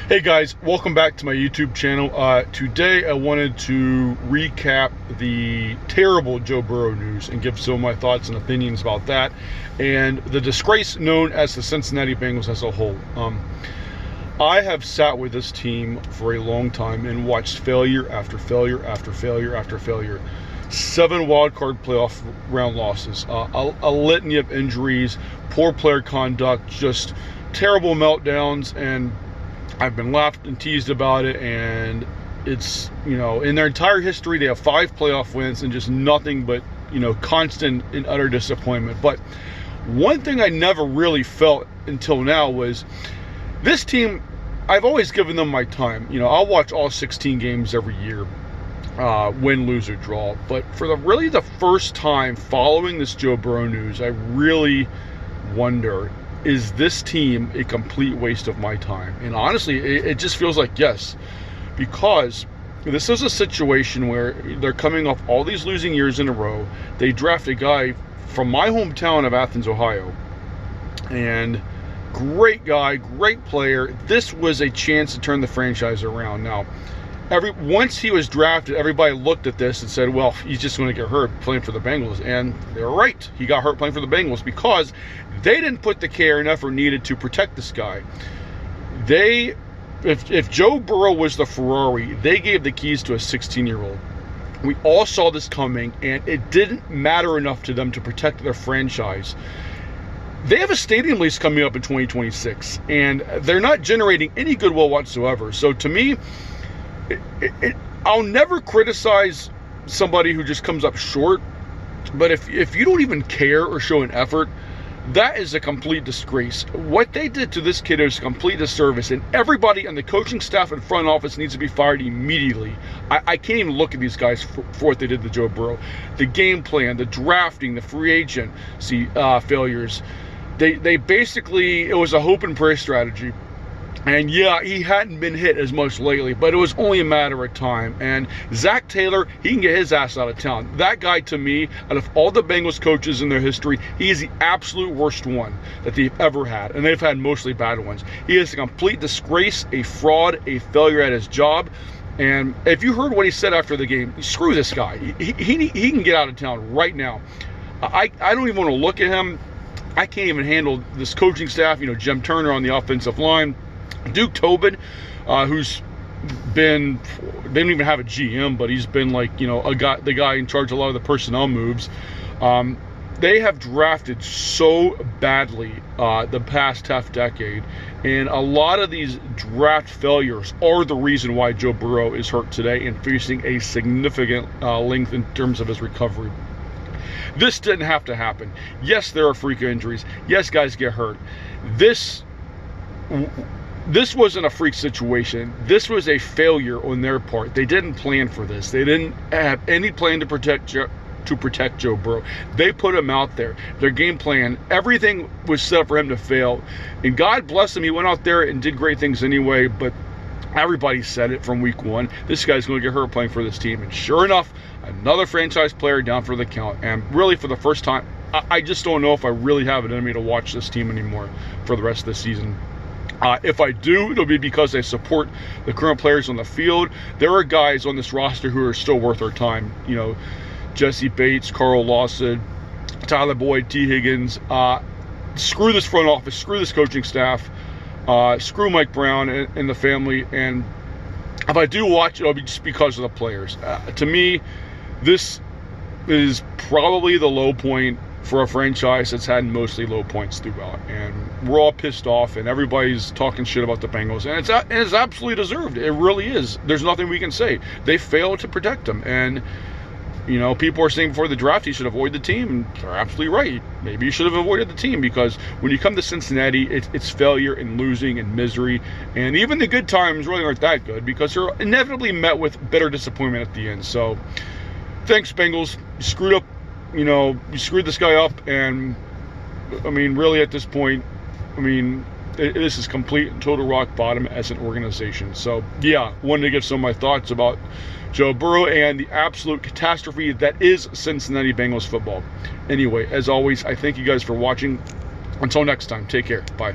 Hey guys, welcome back to my YouTube channel. Today I wanted to recap the terrible Joe Burrow news and give some of my thoughts and opinions about that and the disgrace known as the Cincinnati Bengals as a whole. I have sat with this team for a long time and watched failure after failure after failure after failure. 7 wildcard playoff round losses, a litany of injuries, poor player conduct, just terrible meltdowns, and I've been laughed and teased about it, and it's, in their entire history, they have 5 playoff wins and just nothing but, constant and utter disappointment. But one thing I never really felt until now was this team, I've always given them my time. I'll watch all 16 games every year, win, lose, or draw. But for the first time following this Joe Burrow news, I really wonder, is this team a complete waste of my time? And honestly, it just feels like yes, because this is a situation where they're coming off all these losing years in a row. They draft a guy from my hometown of Athens, Ohio, and great guy, great player. This was a chance to turn the franchise around. Now, once he was drafted, everybody looked at this and said, well, he's just going to get hurt playing for the Bengals. And they're right. He got hurt playing for the Bengals because they didn't put the care and effort needed to protect this guy. If Joe Burrow was the Ferrari, they gave the keys to a 16-year-old. We all saw this coming, and it didn't matter enough to them to protect their franchise. They have a stadium lease coming up in 2026, and they're not generating any goodwill whatsoever. So to me, I'll never criticize somebody who just comes up short, but if you don't even care or show an effort, that is a complete disgrace. What they did to this kid is a complete disservice, and everybody on the coaching staff and front office needs to be fired immediately. I can't even look at these guys for what they did to Joe Burrow. The game plan, the drafting, the free agency failures. They basically, it was a hope and pray strategy. And yeah, he hadn't been hit as much lately, but it was only a matter of time. And Zach Taylor, he can get his ass out of town. That guy, to me, out of all the Bengals coaches in their history, he is the absolute worst one that they've ever had. And they've had mostly bad ones. He is a complete disgrace, a fraud, a failure at his job. And if you heard what he said after the game, screw this guy. He can get out of town right now. I don't even want to look at him. I can't even handle this coaching staff. Jim Turner on the offensive line. Duke Tobin, who's been, they don't even have a GM, but he's been like, the guy in charge of a lot of the personnel moves. They have drafted so badly the past half decade, and a lot of these draft failures are the reason why Joe Burrow is hurt today and facing a significant length in terms of his recovery. This didn't have to happen. Yes, there are freak injuries. Yes, guys get hurt. This wasn't a freak situation. This was a failure on their part. They didn't plan for this. They didn't have any plan to protect Joe Burrow. They put him out there. Their game plan, everything was set up for him to fail. And God bless him, he went out there and did great things anyway, but everybody said it from week 1. This guy's going to get hurt playing for this team. And sure enough, another franchise player down for the count. And really, for the first time, I just don't know if I really have it in me to watch this team anymore for the rest of the season. If I do, it'll be because I support the current players on the field. There are guys on this roster who are still worth our time. Jesse Bates, Carl Lawson, Tyler Boyd, T. Higgins. Screw this front office. Screw this coaching staff. Screw Mike Brown and the family. And if I do watch it, it'll be just because of the players. To me, this is probably the low point for a franchise that's had mostly low points throughout, and we're all pissed off, and everybody's talking shit about the Bengals, and it's absolutely deserved. It really is. There's nothing we can say. They failed to protect them, and people are saying before the draft he should avoid the team, and they're absolutely right. Maybe you should have avoided the team, because when you come to Cincinnati, it's failure and losing and misery, and even the good times really aren't that good, because you're inevitably met with bitter disappointment at the end. So thanks, Bengals. You screwed up. You screwed this guy up, and really at this point, this is complete and total rock bottom as an organization. So yeah, wanted to give some of my thoughts about Joe Burrow and the absolute catastrophe that is Cincinnati Bengals football. Anyway, as always, I thank you guys for watching. Until next time, take care. Bye.